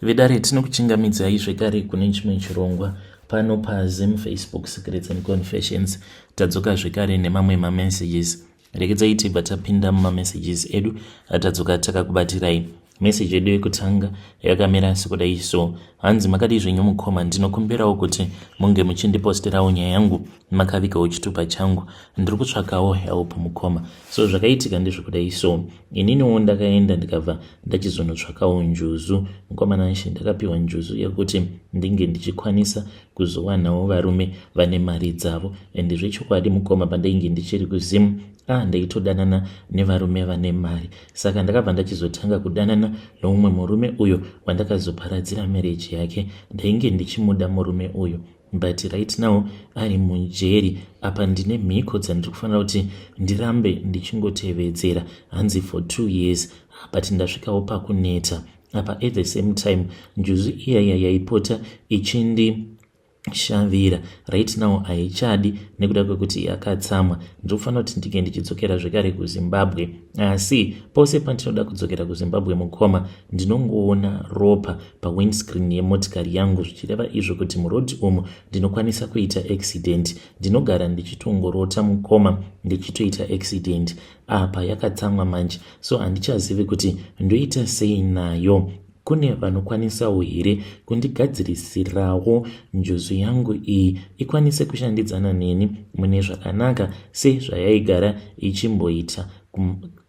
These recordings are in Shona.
Vedare tinokuchingamidzai zvekare kune chimwe chirongwa pano paZim Facebook Secrets and Confessions. Tadzoka zvekare nemamwe mamessages. Rekedzai tibva tapinda mumamessages edu atadzoka takakubatirai. Message yedu yekutanga yakamira sekudai so: hanzi makadi zvenyu mukoma, ndinokumbirawo kuti munge muchindiposterawo nyaya yangu makavigawo chitupa changu, ndiri kutsvakawo help mukoma. So zvakaitika ndezvekudai so: ininiwo ndakaenda ndikabva ndachizonotsvakawo njuzu mukoma nashi, ndakapiwa njuzu yekuti ndinge ndichikwanisa kuzowanawo varume vane mari dzavo. Ende zvechokwadi mukoma, pandainge ndichiri kuzimu ndaitodanana nevarume vane mari. Saka ndakabva ndachizotanga kudanana nomumwe murume uyo wandakazoparadzira marriage yake. Ndainge ndichimuda murume uyo, but right now ari mujeri. Apa ndine mhiko dzandiri kufanira kuti ndirambe ndichingotevedzera, hanzi for 2 years, but ndasvikawo pakuneta apa. At the same time njuzu iyaya yaipota shavira right now haichadi nekuda kwekuti yakatsamwa. Ndinofanira kuti ndinge ndichidzokera zvekare kuZimbabwe, asi pose pandinoda kudzokera kuZimbabwe mukoma, ndinongoona ropa pawindscreen yemotikari yangu, zvichireva izvo kuti murodhi umu ndinokwanisa kuita accident. Ndinogara ndichitongorota mukoma ndichitoita accident. Apa yakatsamwa manje, so handichazivi kuti ndoita sei nayo. Kune vanokwanisawo here kundigadzirisirawo njuzu yangu iyi ikwanise kushandidzana neni mune zvakanaka sezvayaigara ichimboita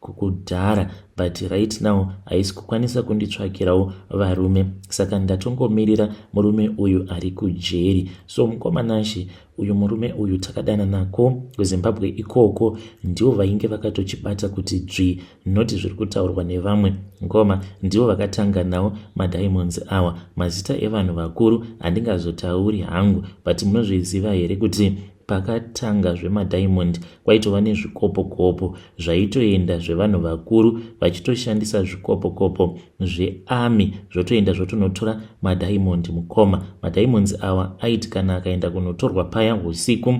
kudhara, but right now haisi kukwanisa kunditsvakirawo varume. Saka ndatongomirira murume uyu ari kujeri. So mukoma nashi, uyu murume uyu takadana nako kuZimbabwe ikoko, ndivo vainge vakatochibata kuti dzvi, noti zviri kutaurwa nevamwe ngoma, ndivo vakatanga nawo madiamonds awa. Mazita evanhu vakuru handingazotauri hangu, but munozviziva here kuti pakatanga zvemadiamond kwaitova nezvikopo-kopo zvaitoenda zvevanhu vakuru vachitoshandisa zvikopo-kopo zvearmy zvotoenda zvotonotora madiamond mukoma. Madiamonds awa aiti kana akaenda kunotorwa paya usiku,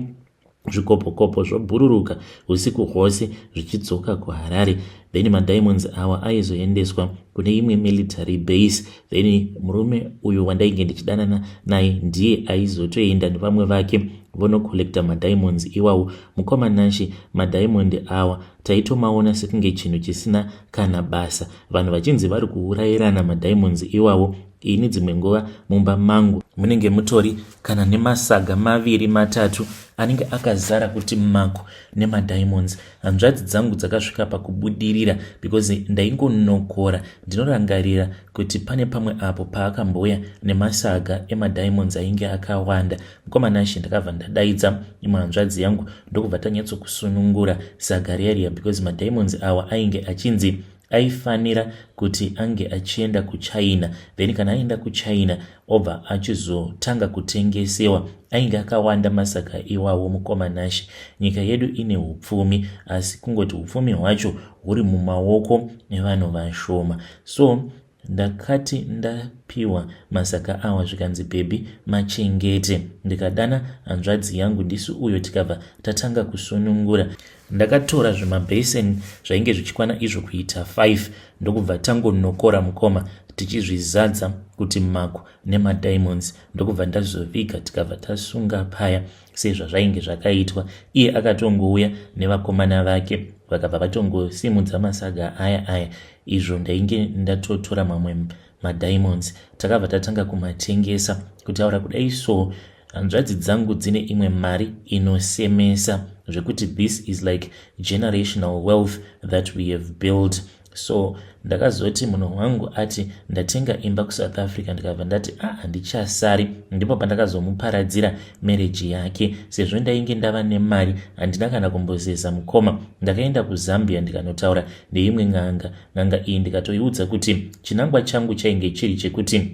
zvikopo-kopo zvobhururuka usiku hwose zvichidzoka kuHarare. Then madiamonds awa aizoendeswa kune imwe military base. Then murume uyu wandainge ndichidanana naye ndiye aizotoenda nevamwe vake vonokolekta madiamonds iwawo. Mukoma nashi, madiamond awa taitomaona sekunge chinhu chisina kana basa, vanhu vachinzi vari kuurayirana madiamonds iwawo. Ini dzimwe nguva mumba mangu munenge mutori kana nemasaga 2-3 anenge akazara kuti mako nemadiamonds. Hanzvadzi dzangu dzakasvika pakubudirira because ndaingonokora. Ndinorangarira kuti pane pamwe apo paakambouya nemasaga emadiamonds ainge akawanda. Mukoma nashi, ndakabva ndadaidza imwe hanzvadzi yangu ndokubva tanyatsokusunungura saga riya because madiamonds awa ainge achinzi aifanira kuti ange achienda kuChina. Then kana aenda kuChina obva achizotanga kutengesewa. Ainge akawanda masaga iwawo mukoma nashi. Nyika yedu ine hupfumi, asi kungoti hupfumi hwacho huri mumaoko evanhu vashoma. So ndakati ndapiwa masaga awa zvikanzi bebi machengete, ndikadana hanzvadzi yangu ndisu uyo, tikabva tatanga kusunungura. Ndakatora zvemabheseni zvainge zvichikwana izvo kuita 5 ndokubva tangonokora mukoma tichizvizadza kuti mako nemadiamonds, ndokubva ndazoviga tikabva tasunga paya sezvazvainge zvakaitwa. Iye akatongouya nevakomana vake vakabva vatongosimudza masaga aya izvo ndainge ndatotora mamwe madiamonds. Takabva tatanga kumatengesa kutaura kudai so hanzvadzi dzangu dzine imwe mari inosemesa zvekuti this is like generational wealth that we have built. So ndakazoti munhu wangu ati ndatenga imba kuSouth Africa, ndikabva ndati handichasari. Ndipo pandakazomuparadzira marriage yake, sezvo ndainge ndava nemari handina kana kumbozeza mukoma. Ndakaenda kuZambia ndikanotaura neimwe ng'anga iyi ndikatoiudza kuti chinangwa changu chainge chiri chekuti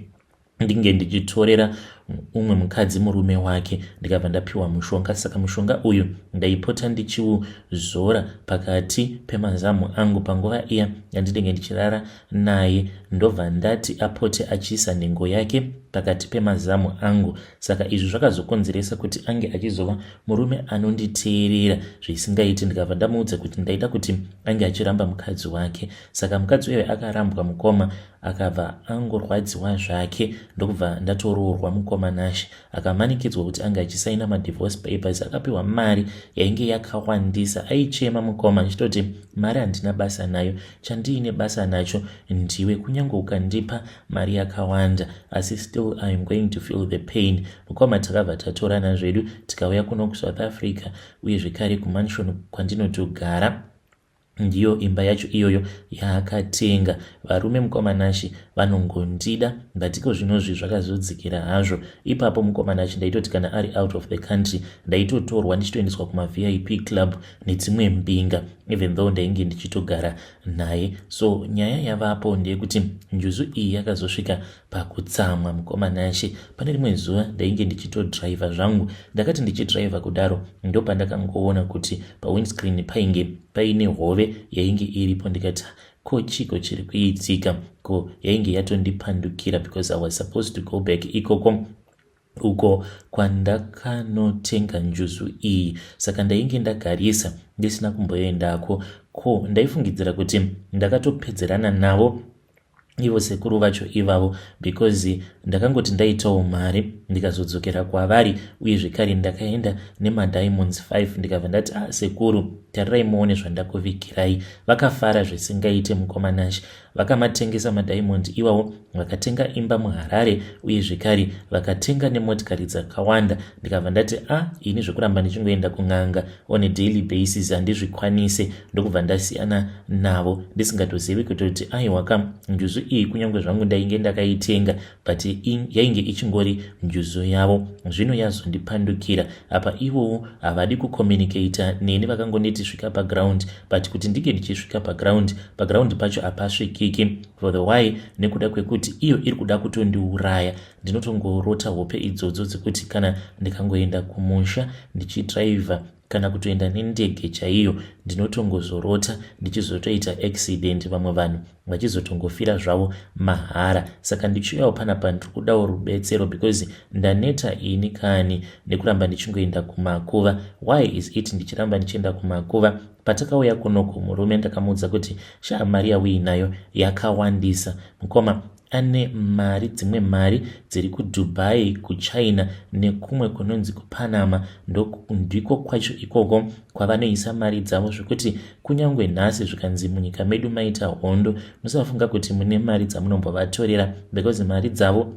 ndinge ndichitorera umwe mukadzi murume wake ndikabva ndapiwa mushonga. Saka mushonga uyu ndaipota ndichiuzora pakati pemazamu angu panguva iya yandinenge ndichirara naye, ndobva ndati apote achiisa nhengo yake pakati pemazamu angu. Saka izvi zvakazokonzeresa kuti ange achizova murume anonditeerera zvisingaiti. Ndikabva ndamuudza kuti ndaida kuti ange achiramba mukadzi wake. Saka mukadzi uyo akarambwa mukoma akabva angorwadziwa zvake, ndokubva ndatoroorwa mukoma Nash. Akamanikidzwa kuti anga achisaina madivorce papers, akapiwa mari yainge yakawandisa. Aichema mukoma achitoti mari handina basa nayo, chandiine basa nacho ndiwe, kunyange ukandipa mari yakawanda asi still I am going to feel the pain. Mukoma takabva tatorana zvedu tikauya kuno kuSouth Africa, uye zvekare kumansion kwandinotogara ndiyo imba yacho iyoyo yaakatenga. Varume mukoma Nash vanongondida, ndatiko zvinozvi zvakazodzikira hazvo. Ipapo mukoma Nash ndaitoti kana ari out of the country ndaitotorwa ndichitoendeswa kuma VIP club nedzimwe mbinga, even though ndainge ndichitogara naye. So nyaya yavapo ndeyekuti njuzu iyi yakazosvika pakutsamwa mukoma Nash. Pane rimwe zuva ndainge ndichitodriva zvangu, ndakati ndichidriva kudaro ndopandakangoona kuti pawindscreen painge paine hove yainge iripo. Ndikati ko chiko chiri kuitika, ko yainge yatondipandukira because I was supposed to go back ikoko uko kwandakanotenga njuzu iyi. Saka ndainge ndagarisa ndisina kumboendako. Ko ndaifungidzira kuti ndakatopedzerana navo ivo sekuru vacho ivavo because ndakangoti ndaitawo mari ndikazodzokera kwavari, uye zvekare ndakaenda nemadiamonds 5. Ndikabva ndati sekuru, tarirai muone zvandakuvigirai. Vakafara zvisingaite mukoma Nash, vakamatengesa madiamond iwavo, vakatenga imba muHarare, uye zvekare vakatenga nemotikari dzakawanda. Ndikabva ndati ini zvekuramba ndichingoenda kun'anga on a daily basis handizvikwanise, ndokubva ndasiyana navo ndisingatozivi kuti aiwa njuzu iyi kunyange zvangu ndainge ndakaitenga but yainge ichingori njuzu yavo. Zvino yazondipandukira apa ivowo havadi kucommunicata neni, vakangonditi svika paground, but kuti ndinge ndichisvika paground pacho hapasvikiki for the why, nekuda kwekuti iyo iri kuda kutondiuraya. Ndinotongorota hope idzodzo dzekuti kana ndikangoenda kumusha ndichidriva kana kutoenda nendege chaiyo ndinotongozorota ndichizotoita accident, vamwe vanhu vachizotongofira zvavo mahara. Saka ndichiuyawo panapa ndiri kudawo rubetsero because ndaneta ini kani nekuramba ndichingoenda kumakuva. Why is it ndichiramba ndichienda kumakuva? Patakauya kunoko murume ndakamuudza kuti mari yauinayo yakawandisa. Mukoma ane mari, dzimwe mari dziri kuDubai, kuChina nekumwe kunonzi kuPanama, ndiko kwacho ikoko kwavanoisa mari dzavo, zvekuti kunyange nhasi zvikanzi munyika medu maita hondo, musafunga kuti mune mari dzamunombovatorera because mari dzavo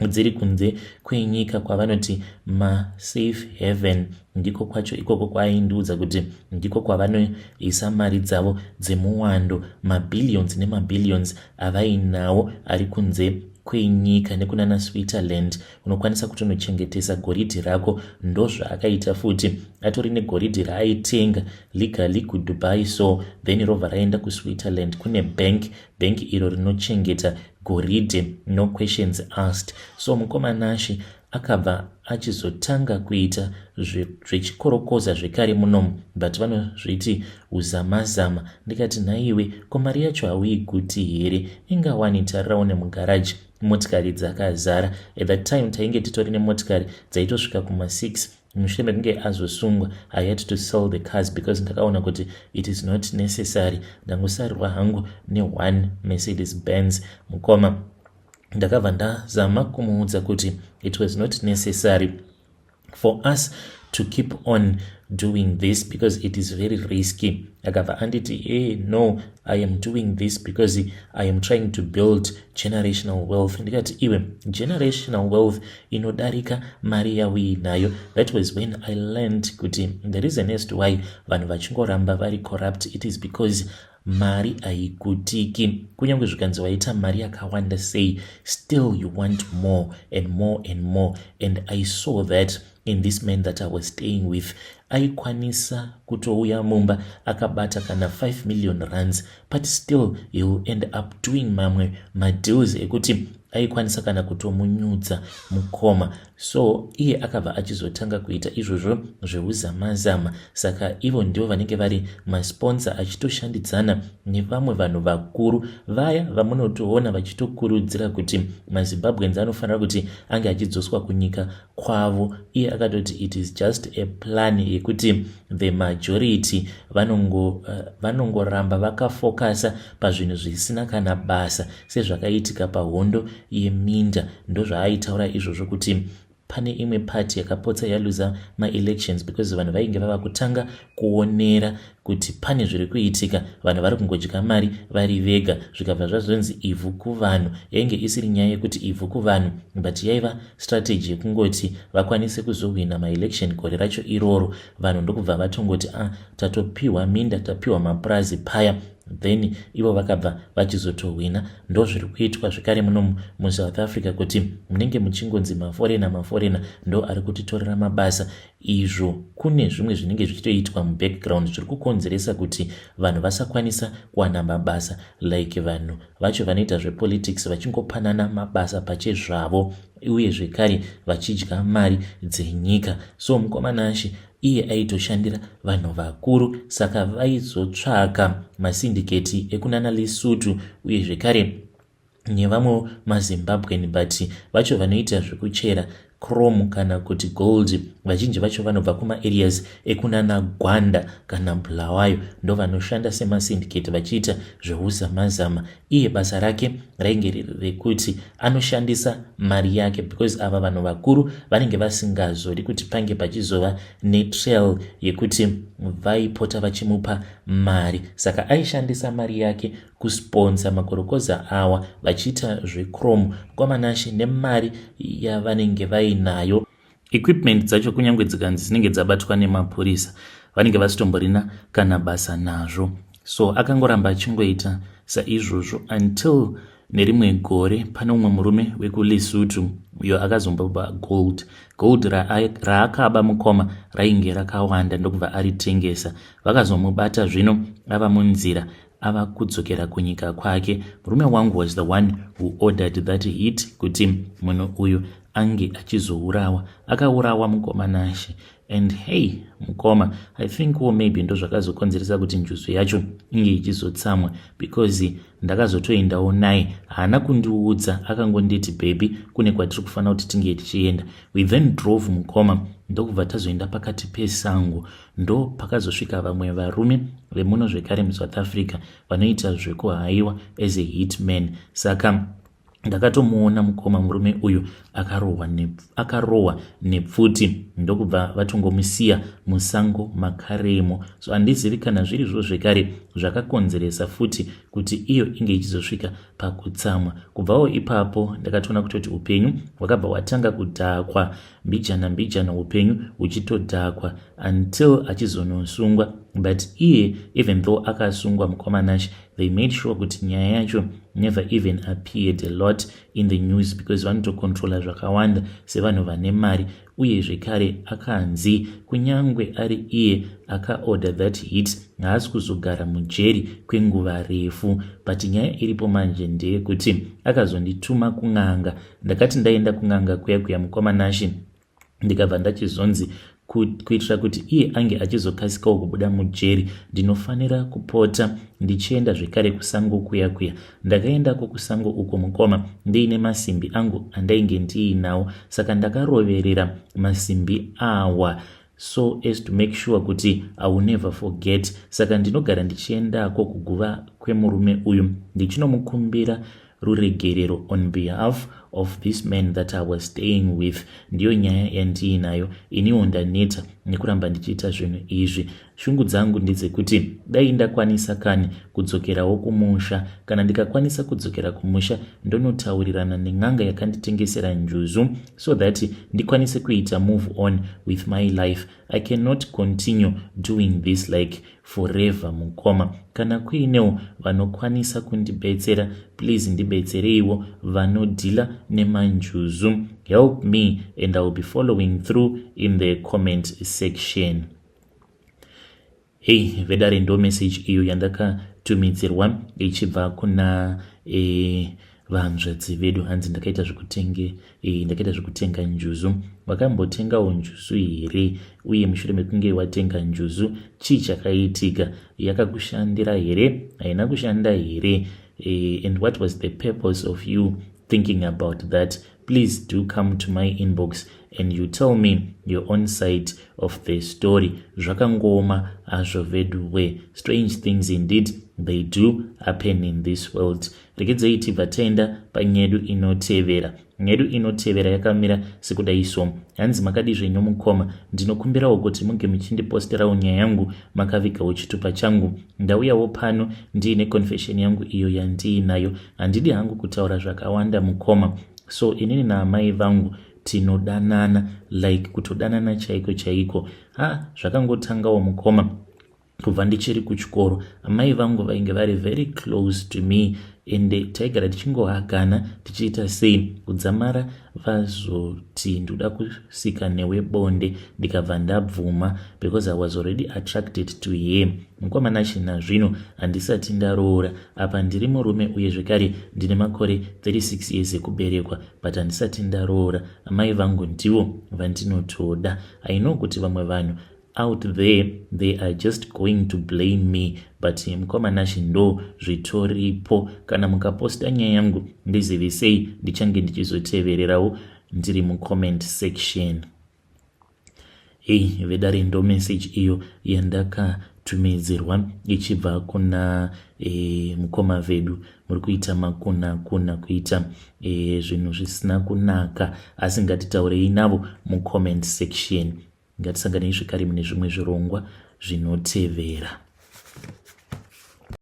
dziri kunze kwenyika kwavanoti masafe haven. Ndiko kwacho ikoko kwaindiudza kuti ndiko kwavanoisa mari dzavo dzemuwando, mabillions nemabillions avainawo ari kunze kwenyika nekunana Switzerland. Unokwanisa kuti unochengetesa goridhe rako. Ndozvaakaita futi, atori negoridhe raaitenga legally kuDubai, so then robva raenda kuSwitzerland kune bank iro rinochengeta goridhe, no questions asked. So mukoma Nash akabva achizotanga kuita zvechikorokoza zvekare munomu, but vanozviti uzamazama. Ndikati nhaiwe, ko mari yacho hauiguti here? Ingawanitarawo nemugaraji, motikari dzakazara. At that time tainge titori nemotikari dzaitosvika kuma6. Mushure mekunge azosungwa I had to sell the cars because ndakaona kuti it is not necessary. Ndangosarirwa hangu ne1 Mercedes Benz. Mukoma ndakabva ndazama kumuudza kuti it was not necessary for us to keep on doing this because it is very risky. Akabva anditi no, I am doing this because I am trying to build generational wealth. Ndikati iwe, generational wealth inodarika mari yauinayo. That was when I learned kuti the reason as to why vanhu vachingoramba vari corrupt, it is because mari haigutiki. Kunyange zvikanzi waita mari yakawanda sei, still you want more and more and more. And I saw that in this man that I was staying with. Aikwanisa kutouya mumba akabata kana 5 million rands, but still he will end up doing mamwe madeals ekuti aikwanisa kana kutomunyudza mukoma. So iye akabva achizotanga kuita izvozvo zveuzama-zama. Saka ivo ndivo vanenge vari masponsa achitoshandidzana nevamwe vanhu vakuru vaya vamunotoona vachitokurudzira kuti maZimbabweans anofanira kuti ange achidzoswa kunyika kwavo. Iye akatoti it is just a plan yekuti the majority vanongoramba vakafokasa pazvinhu zvisina kana basa sezvakaitika pahondo yeminda. Ndozvaaitaura izvozvo kuti pane imwe pati yakapotsa yaluza maelections because vanhu vainge vava kutanga kuonera kuti pane zviri kuitika, vanhu vari kungodya mari vari vega. Zvikabva zvazonzi ivhu kuvanhu, yainge isiri nyaya yekuti ivhu kuvanhu, but yaiva strategy yekungoti vakwanise kuzohwina maelection gore racho iroro. Vanhu ndokubva vatongoti tatopiwa minda, tapiwa mapurazi paya, then ivo vakabva vachizotohwina. Ndo zviri kuitwa zvekare muno muSouth Africa kuti munenge muchingonzi maforena ndo ari kutitorera mabasa. Izvo kune zvimwe zvinenge zvichitoitwa mubackground zviri kukonzeresa kuti vanhu vasakwanisa kuwana mabasa, like vanhu vacho vanoita zvepolitics vachingopanana mabasa pachezvavo uye zvekare vachidya mari dzenyika. So mukomanashi iye aitoshandira vanhu vakuru, saka vaizotsvaka masindiketi ekunana Lesotho uye zvekare nevamwe maZimbabwean, but vacho vanoita zvekuchera chrome kana kuti gold, vazhinji vacho vanobva kuma-areas ekunana Gwanda kana Bulawayo, ndo vanoshanda semasindicate vachiita zveuzama-zama. Iye basa rake rainge rekuti anoshandisa mari yake, because ava vanhu vakuru vanenge vasingazodi kuti pange pachizova netrail yekuti vaipota vachimupa mari. Saka aishandisa mari yake kusponsa makorokoza awa vachiita zvechrome. Kwamanashi nemari yavanenge vainayo, equipment dzacho kunyange dzikanzi dzinenge dzabatwa nemapurisa, vanenge vasitomborina kana basa nazvo. So akangoramba achingoita saizvozvo until nerimwe gore pane umwe murume wekuLesotho uyo akazombopa gold raakaba mukoma rainge rakawanda ndokubva aritengesa. Vakazomubata zvino ava munzira ava kudzokera kunyika kwake. Murume wangu was the one who ordered that hit kuti munhu uyu ange achizourawa. Akaurawa mukomanashi, and hey mukoma, I think maybe ndo zvakazokonzeresa kuti njuzu yacho inge ichizotsamwa, because ndakazotoendawo naye, haana kundiudza, akangonditi baby kune kwatiri kufanira kuti tinge tichienda. We then drove mukoma, ndokubva tazoenda pakati pesango. Ndo pakazosvika vamwe varume vemuno zvekare muSouth Africa vanoita zvekuhaiwa as a hitman. Saka ndakatomuona mukoma murume uyu akarohwa nepfuti, ndokubva vatongomusiya musango makaremo. So handizivi kana zviri zvo zvekare zvakakonzeresa futi kuti iyo inge ichizosvika pakutsamwa. Kubvawo ipapo ndakatoona kutoti upenyu hwakabva hwatanga kudhakwa, mbijana upenyu huchitodhakwa until achizonosungwa. But iye, even though akasungwa mukomanashi, they made sure kuti nyaya yacho never even appeared a lot in the news, because vanotokontrola zvakawanda sevanhu vane mari. Uye zvekare akanzi kunyangwe ari iye akaorder that hit, haasi kuzogara mujeri kwenguva refu. But nyaya iripo manje ndeyekuti akazondituma kun'anga. Ndakati ndaenda kun'anga kuya mukomanashi, ndikabva ndachizonzi kuitira kuti iye ange achizokasikawo kubuda mujeri, ndinofanira kupota ndichienda zvekare kusango kuya. Ndakaendako kusango uko mukoma ndiine masimbi angu andainge ndiinawo, saka ndakaroverera masimbi awa so as to make sure kuti I will never forget. Saka ndinogara ndichiendako kuguva kwemurume uyu ndichinomukumbira ruregerero on behalf of this man that I was staying with. Ndiyo nyaya yandiinayo, iniwo ndaneta nekuramba ndichiita zvinhu izvi. Shungu dzangu ndedzekuti dai ndakwanisa kani kudzokerawo kumusha, kana ndikakwanisa kudzokera kumusha ndonotaurirana nen'anga yakanditengesera njuzu, so that ndikwanise kuita move on with my life. I cannot continue doing this like forever mukoma. Kana kuinewo vanokwanisa kundibetsera, please ndibetsereiwo vanodhila nemanjuzu. Help me and I will be following through in the comment section. Hey, vedare ndo message iyo yandakatumidzirwa ichibva kuna vanzvadzi vedu. Hanzi ndakaita zvekutenga njuzu. Wakambotengawo njuzu here? Uye mushure mekunge watenga njuzu, chii chakaitika? Yakakushandira here? Haina kushanda here? And what was the purpose of you thinking about that? Please do come to my inbox and you tell me your own side of the story. Zvakangoma azvo veduwe. Strange things indeed they do happen in this world. Regedzei tibva taenda panyedu inotevera. Nyedu inotevera yakamira sekudai so. Hanzi makadi zvenyu mukoma. Ndinokumbirawo kuti munge muchindiposterawo nyaya yangu makavigawo chitupa changu. Ndauyawo pano ndiine confession yangu iyo yandiinayo. Handidi hangu kutaura zvakawanda mukoma. So inini naamai vangu tinodanana, like kutodanana chaiko. Zvakangotangawo mukoma. Kubva ndichiri kuchikoro, amai vangu vainge vari very close to me, and taigara tichingohagana tichiita sei. Kudzamara vazoti ndoda kusika newe bonde, ndikabva ndabvuma because I was already attracted to him. Mukomana china zvino handisati ndaroora. Apa ndiri murume uye zvekare ndine makore 36 years ekuberekwa, but handisati ndaroora. Amai vangu ndivo vandinotoda. I know kuti vamwe vanhu out there they are just going to blame me, but mukomana ndo zvitoripo. Kana mukaposta nyaya yangu ndizivisei, ndichange ndichizotevererawo ndiri mucomment section. Vedare ndo message iyo yandakatumidzirwa ichibva kuna mukoma vedu. Muri kuita makuna kuita zvinhu zvisina kunaka, asi ngatitaurei navo mucomment section. Ngatisanganei zvekare mune zvimwe zvirongwa zvinotevera.